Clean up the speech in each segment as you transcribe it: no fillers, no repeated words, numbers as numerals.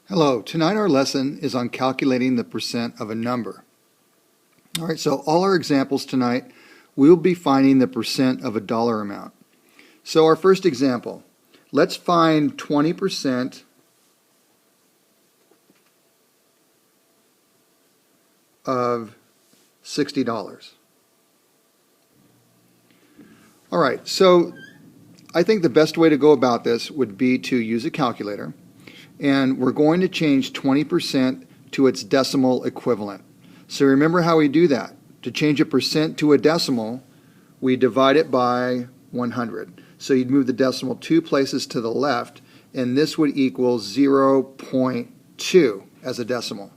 Hello, tonight our lesson is on calculating the percent of a number. Alright, so all our examples tonight, we'll be finding the percent of a dollar amount. So our first example, let's find 20% of $60. Alright, so I think the best way to go about this would be to use a calculator. And we're going to change 20% to its decimal equivalent. So remember how we do that. To change a percent to a decimal, we divide it by 100. So you'd move the decimal 2 places to the left, and this would equal 0.2 as a decimal.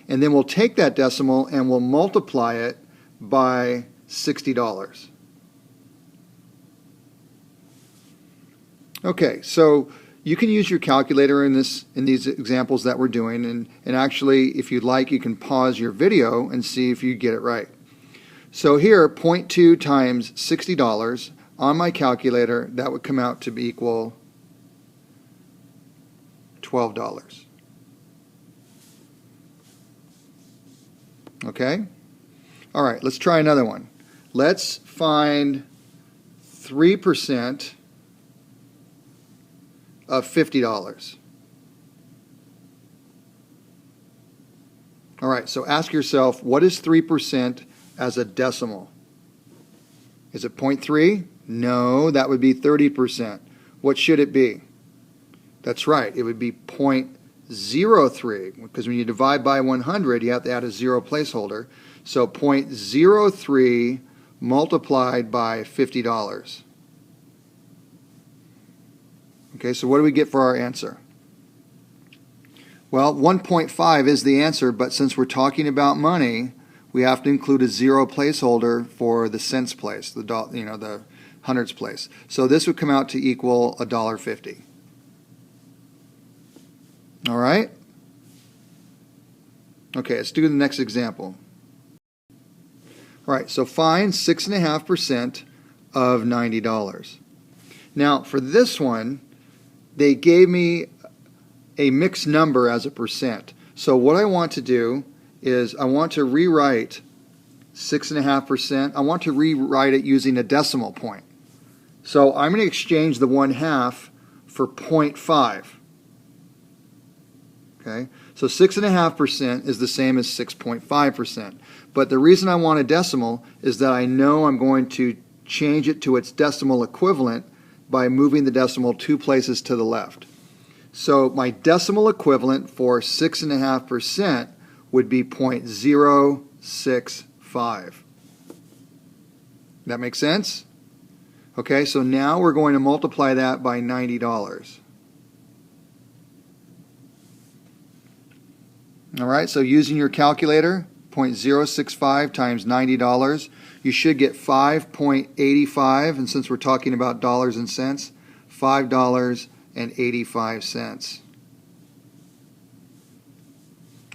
And then we'll take that decimal and we'll multiply it by $60. Okay, so you can use your calculator in these examples that we're doing, and actually, if you'd like, you can pause your video and see if you get it right. So here, 0.2 times $60 on my calculator, that would come out to be equal $12. Okay? All right, let's try another one. Let's find 3% of $50. All right, so ask yourself, what is 3% as a decimal? Is it 0.3? No, that would be 30%. What should it be? That's right, it would be 0.03, because when you divide by 100, you have to add a zero placeholder. So 0.03 multiplied by $50. Okay, so what do we get for our answer? Well, 1.5 is the answer, but since we're talking about money, we have to include a zero placeholder for the cents place, the hundreds place. So this would come out to equal $1.50. All right? Okay, let's do the next example. All right, so find 6.5% of $90. Now, for this one, they gave me a mixed number as a percent. So what I want to do is I want to rewrite 6.5%. I want to rewrite it using a decimal point. So I'm going to exchange the 1/2 for 0.5. Okay, so 6.5% is the same as 6.5%. But the reason I want a decimal is that I know I'm going to change it to its decimal equivalent by moving the decimal 2 places to the left. So my decimal equivalent for 6.5% would be 0.065. That make sense? Okay, so now we're going to multiply that by $90. All right, so using your calculator, 0.065 times $90, you should get 5.85, and since we're talking about dollars and cents, $5.85.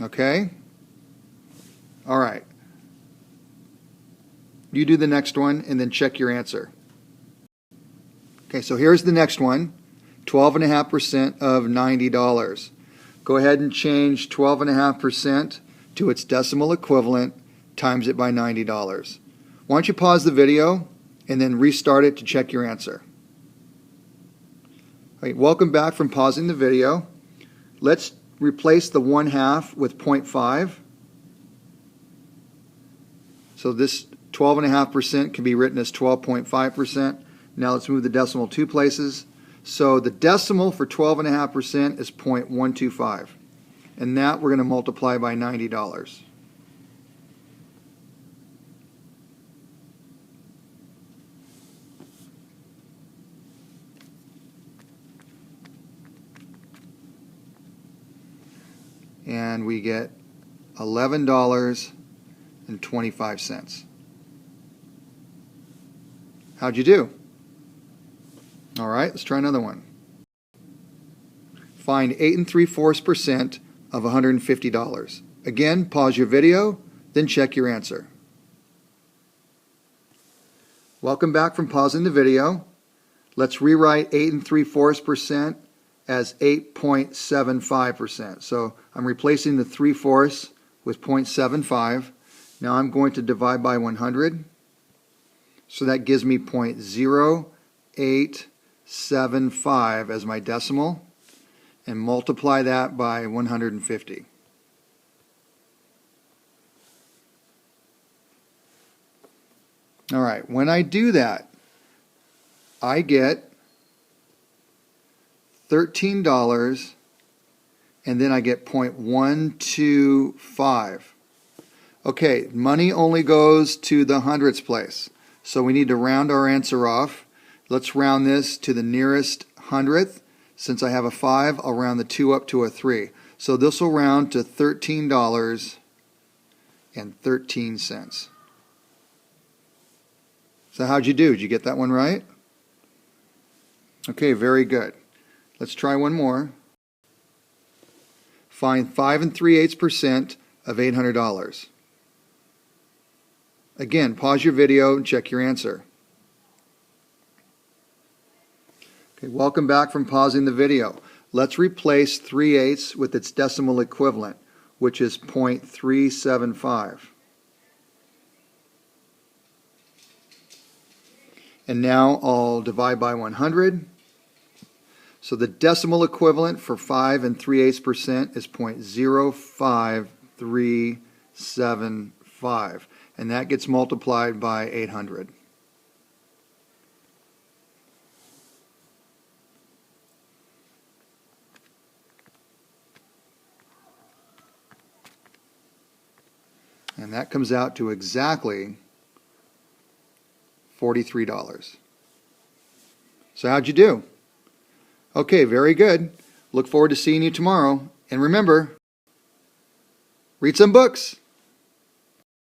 Okay? All right. You do the next one and then check your answer. Okay, so here's the next one, 12.5% of $90. Go ahead and change 12.5% to its decimal equivalent, times it by $90. Why don't you pause the video and then restart it to check your answer. All right, welcome back from pausing the video. Let's replace the 1/2 with 0.5. So this 12.5% can be written as 12.5%. Now let's move the decimal 2 places. So the decimal for 12.5% is 0.125. And that we're going to multiply by $90. And we get $11.25. How'd you do? All right, let's try another one. Find 8 3/4% of $150. Again, pause your video, then check your answer. Welcome back from pausing the video. Let's rewrite 8 3/4% as 8.75%. So I'm replacing the 3/4 with 0.75. Now I'm going to divide by 100. So that gives me 0.0875 as my decimal, and multiply that by 150. All right, when I do that, I get $13, and then I get 0.125. Okay, money only goes to the hundredths place, so we need to round our answer off. Let's round this to the nearest hundredth. Since I have a 5, I'll round the 2 up to a 3. So this will round to $13.13. So how'd you do? Did you get that one right? Okay, very good. Let's try one more. Find 5 3/8% of $800. Again, pause your video and check your answer. Okay, welcome back from pausing the video. Let's replace 3/8 with its decimal equivalent, which is 0.375. And now I'll divide by 100. So the decimal equivalent for 5 3/8% is 0.05375. And that gets multiplied by 800. And that comes out to exactly $43. So how'd you do? Okay, very good. Look forward to seeing you tomorrow. And remember, read some books.